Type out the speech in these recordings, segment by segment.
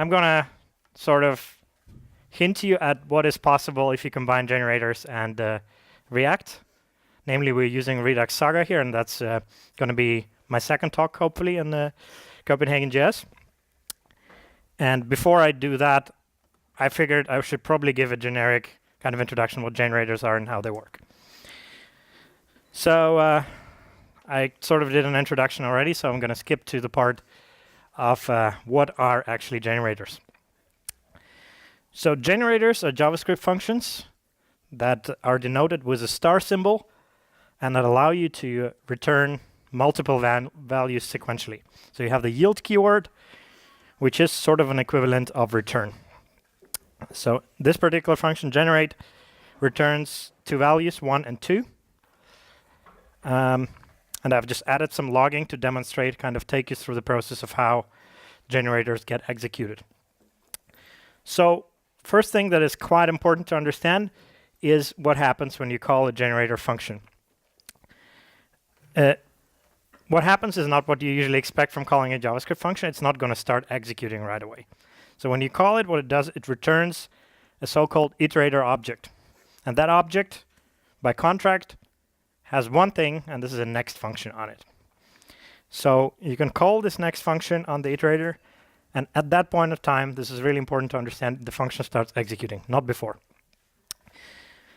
I'm going to sort of hint you at what is possible if you combine generators and React. Namely, we're using Redux Saga here, and that's going to be my second talk, hopefully, in Copenhagen JS. And before I do that, I figured I should probably give a generic kind of introduction what generators are and how they work. So I sort of did an introduction already, so I'm going to skip to the part of what are actually generators. So generators are JavaScript functions that are denoted with a star symbol and that allow you to return multiple values sequentially. So you have the yield keyword, which is sort of an equivalent of return. So this particular function, generate, returns two values, 1 and 2. And I've just added some logging to demonstrate, kind of take you through the process of how generators get executed. So first thing that is quite important to understand is what happens when you call a generator function. What happens is not what you usually expect from calling a JavaScript function. It's not going to start executing right away. So when you call it, what it does, it returns a so-called iterator object. And that object, by contract, has one thing, and this is a next function on it. So you can call this next function on the iterator, and at that point of time, this is really important to understand, the function starts executing, not before.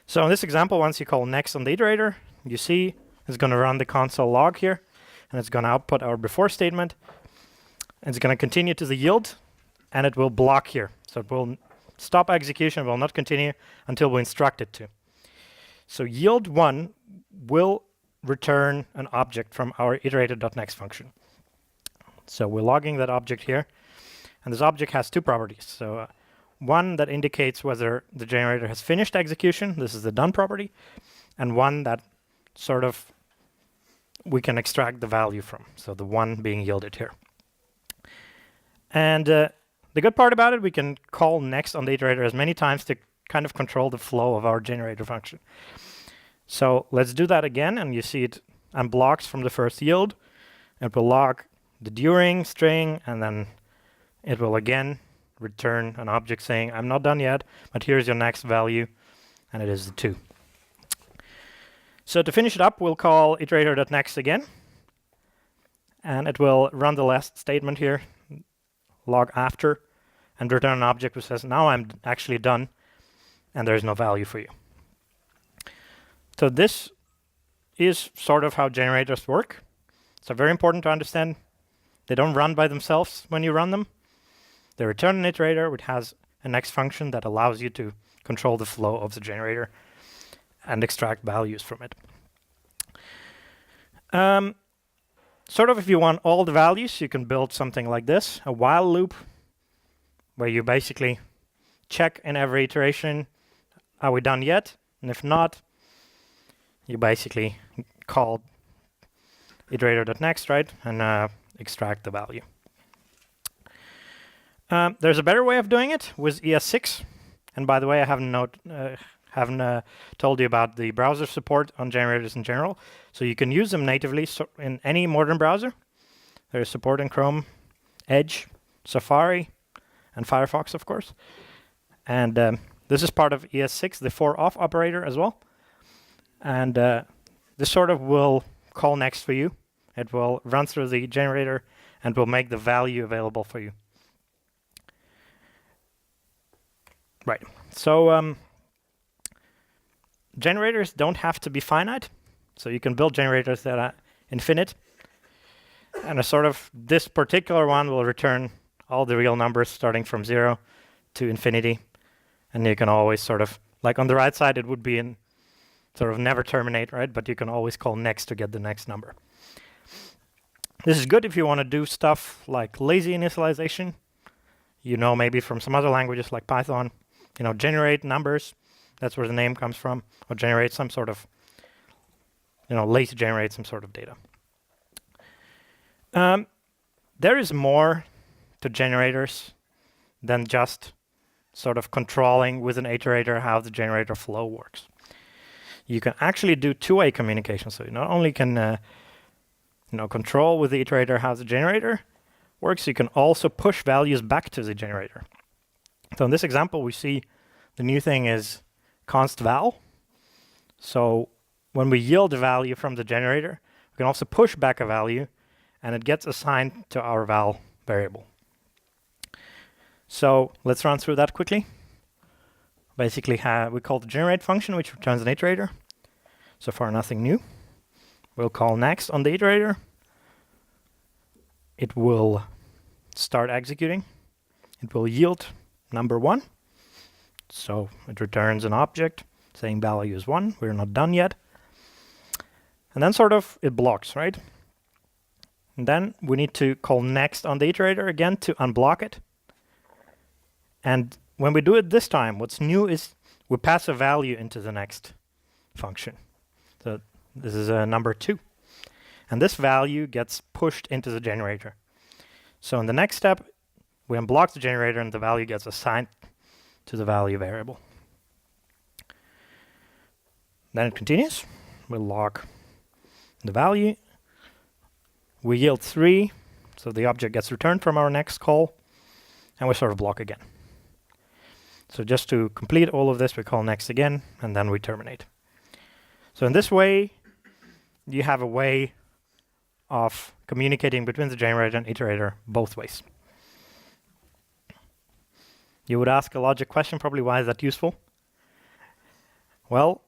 So in this example, once you call next on the iterator, you see it's going to run the console log here, and it's going to output our before statement. It's going to continue to the yield, and it will block here. So it will stop execution, will not continue until we instruct it to. So yield 1 will return an object from our iterator.next function. So we're logging that object here, and this object has two properties. So one that indicates whether the generator has finished execution, this is the done property, and one that sort of we can extract the value from, so the one being yielded here. And the good part about it, we can call next on the iterator as many times to kind of control the flow of our generator function. So let's do that again, and you see it unblocks from the first yield. It will log the during string, and then it will again return an object saying, I'm not done yet, but here's your next value, and it is the 2. So to finish it up, we'll call iterator.next again, and it will run the last statement here, log after, and return an object which says, now I'm actually done, and there's no value for you. So this is sort of how generators work. So very important to understand. They don't run by themselves when you run them. They return an iterator which has a next function that allows you to control the flow of the generator and extract values from it. Sort of if you want all the values, you can build something like this, a while loop, where you basically check in every iteration, are we done yet? And if not, you basically call iterator.next, right, and extract the value. There's a better way of doing it with ES6. And by the way, I haven't told you about the browser support on generators in general. So you can use them natively in any modern browser. There's support in Chrome, Edge, Safari, and Firefox, of course. And this is part of ES6, the for-off operator as well. And this sort of will call next for you. It will run through the generator and will make the value available for you. Right. So generators don't have to be finite. So you can build generators that are infinite. And a sort of this particular one will return all the real numbers starting from 0 to infinity. And you can always sort of, like on the right side, it would be in sort of never terminate, right? But you can always call next to get the next number. This is good if you want to do stuff like lazy initialization. You know, maybe from some other languages like Python, you know, generate numbers. That's where the name comes from, or generate some sort of, you know, lazy generate some sort of data. There is more to generators than just sort of controlling with an iterator how the generator flow works. You can actually do two-way communication. So you not only can you know, control with the iterator how the generator works, you can also push values back to the generator. So in this example, we see the new thing is const val. So when we yield a value from the generator, we can also push back a value, and it gets assigned to our val variable. So let's run through that quickly. Basically, we call the generate function, which returns an iterator. So far, nothing new. We'll call next on the iterator. It will start executing. It will yield number 1. So it returns an object saying value is 1. We're not done yet. And then sort of it blocks, right? And then we need to call next on the iterator again to unblock it. And when we do it this time, what's new is we pass a value into the next function. So this is number 2. And this value gets pushed into the generator. So in the next step, we unblock the generator and the value gets assigned to the value variable. Then it continues. We'll log the value. We yield 3, so the object gets returned from our next call, and we sort of block again. So just to complete all of this, we call next again, and then we terminate. So in this way, you have a way of communicating between the generator and iterator both ways. You would ask a logic question, probably, why is that useful? Well,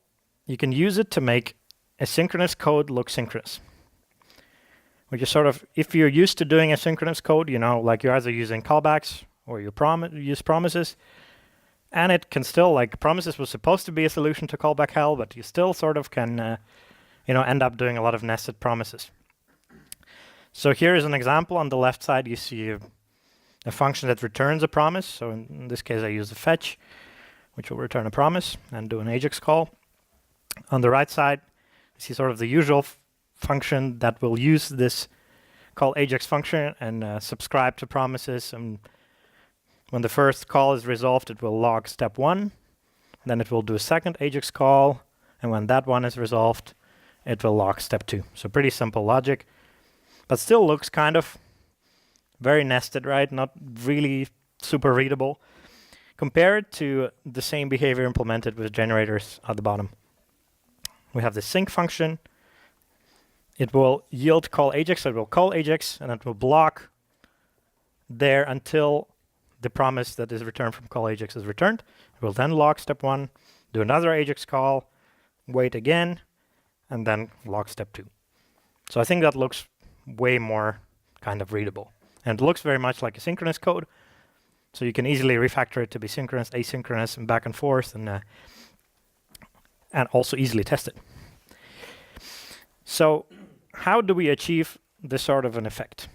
you can use it to make asynchronous code look synchronous. Which is sort of, if you're used to doing asynchronous code, you know, like you're either using callbacks or you use promises, and it can still, like, promises was supposed to be a solution to callback hell, but you still sort of can, end up doing a lot of nested promises. So here is an example. On the left side, you see a function that returns a promise. So in this case, I use the fetch, which will return a promise and do an Ajax call. On the right side, you see sort of the usual function that will use this call Ajax function and subscribe to promises. And when the first call is resolved, it will log step 1. Then it will do a second Ajax call. And when that one is resolved, it will log step 2. So pretty simple logic, but still looks kind of very nested, right? Not really super readable compared to the same behavior implemented with generators at the bottom. We have the sync function. It will yield call Ajax, so it will call Ajax, and it will block there until the promise that is returned from call Ajax is returned. It will then log step 1, do another Ajax call, wait again, and then log step 2. So I think that looks way more kind of readable. And it looks very much like asynchronous code. So you can easily refactor it to be synchronous, asynchronous, and back and forth, and also easily test it. So how do we achieve this sort of an effect?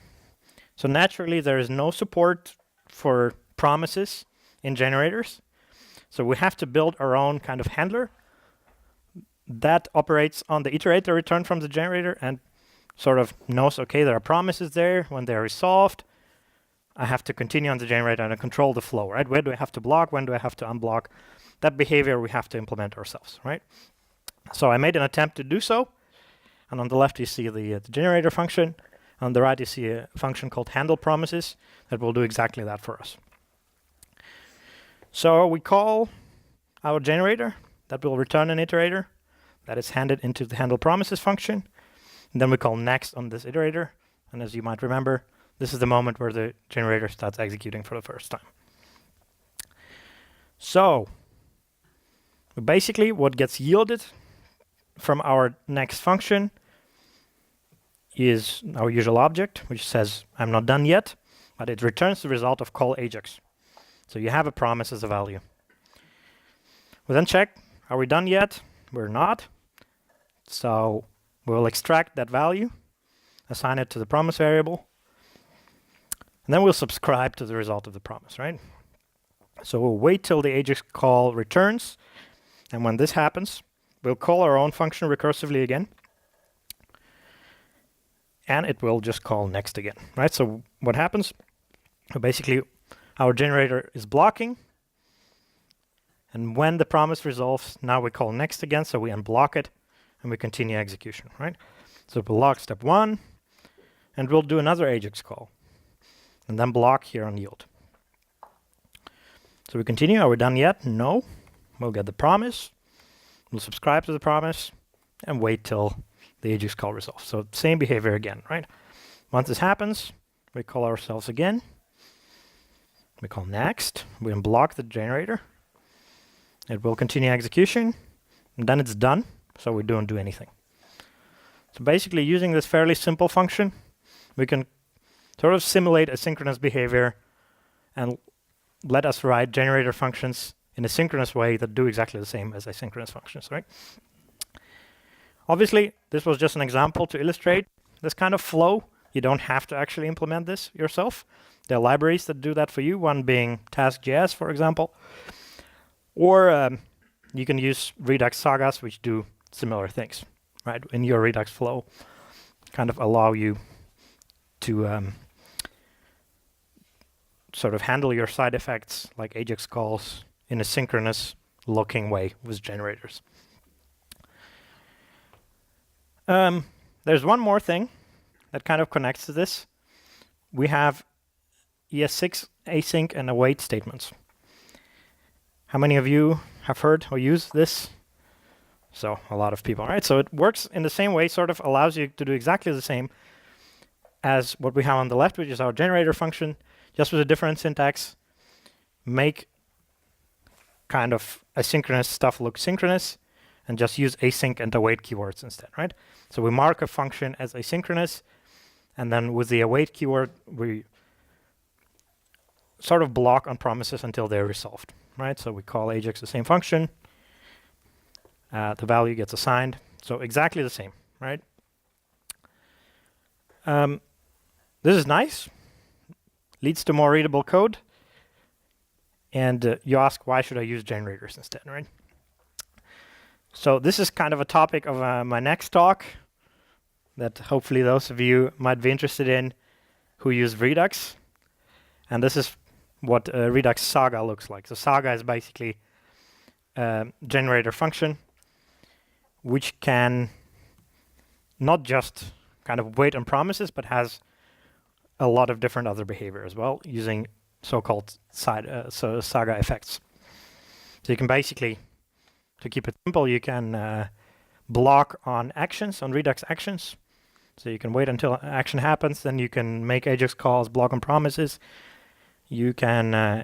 So naturally, there is no support for promises in generators. So we have to build our own kind of handler that operates on the iterator returned from the generator and sort of knows, okay, there are promises there. When they're resolved, I have to continue on the generator and control the flow, right? Where do I have to block? When do I have to unblock? That behavior we have to implement ourselves, right? So I made an attempt to do so. And on the left, you see the generator function. On the right, you see a function called handle promises that will do exactly that for us. So we call our generator that will return an iterator that is handed into the handle promises function. And then we call next on this iterator. And as you might remember, this is the moment where the generator starts executing for the first time. So basically, what gets yielded from our next function is our usual object, which says, I'm not done yet, but it returns the result of call Ajax. So you have a promise as a value. We then check, are we done yet? We're not. So we'll extract that value, assign it to the promise variable, and then we'll subscribe to the result of the promise, right? So we'll wait till the Ajax call returns, and when this happens, we'll call our own function recursively again, and it will just call next again, right? So what happens? Basically, our generator is blocking, and when the promise resolves, now we call next again, so we unblock it, and we continue execution, right? So we'll log step 1, and we'll do another Ajax call. and then block here on yield. So we continue. Are we done yet? No. We'll get the promise. We'll subscribe to the promise and wait till the Ajax call resolves. So same behavior again, right? Once this happens, we call ourselves again. We call next. We unblock the generator. It will continue execution, and then it's done, so we don't do anything. So basically, using this fairly simple function, we can sort of simulate asynchronous behavior and let us write generator functions in a synchronous way that do exactly the same as asynchronous functions, right? Obviously, this was just an example to illustrate this kind of flow. You don't have to actually implement this yourself. There are libraries that do that for you, one being Task.js, for example. Or you can use Redux Sagas, which do similar things, right? In your Redux flow, kind of allow you to sort of handle your side effects like Ajax calls in a synchronous looking way with generators. There's one more thing that kind of connects to this. We have ES6 async and await statements. How many of you have heard or used this? So a lot of people, right? So it works in the same way, sort of allows you to do exactly the same as what we have on the left, which is our generator function, just with a different syntax. Make kind of asynchronous stuff look synchronous, and just use async and await keywords instead, right? So we mark a function as asynchronous, and then with the await keyword, we sort of block on promises until they're resolved, right? So we call Ajax the same function. The value gets assigned. So exactly the same, right? This is nice. Leads to more readable code. And you ask, why should I use generators instead, right? So this is kind of a topic of my next talk that hopefully those of you might be interested in who use Redux. And this is what Redux Saga looks like. So Saga is basically a generator function which can not just kind of wait on promises, but has a lot of different other behavior as well, using so-called Saga effects. So you can basically, to keep it simple, you can block on actions, on Redux actions. So you can wait until an action happens, then you can make Ajax calls, block on promises. You can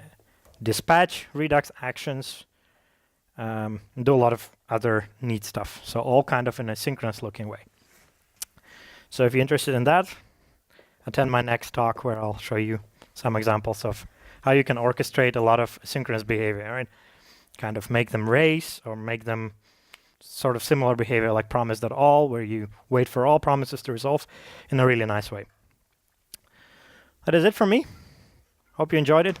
dispatch Redux actions, and do a lot of other neat stuff. So all kind of in a synchronous looking way. So if you're interested in that, attend my next talk where I'll show you some examples of how you can orchestrate a lot of synchronous behavior, right? Kind of make them race or make them sort of similar behavior like promise.all, where you wait for all promises to resolve in a really nice way. That is it from me. Hope you enjoyed it.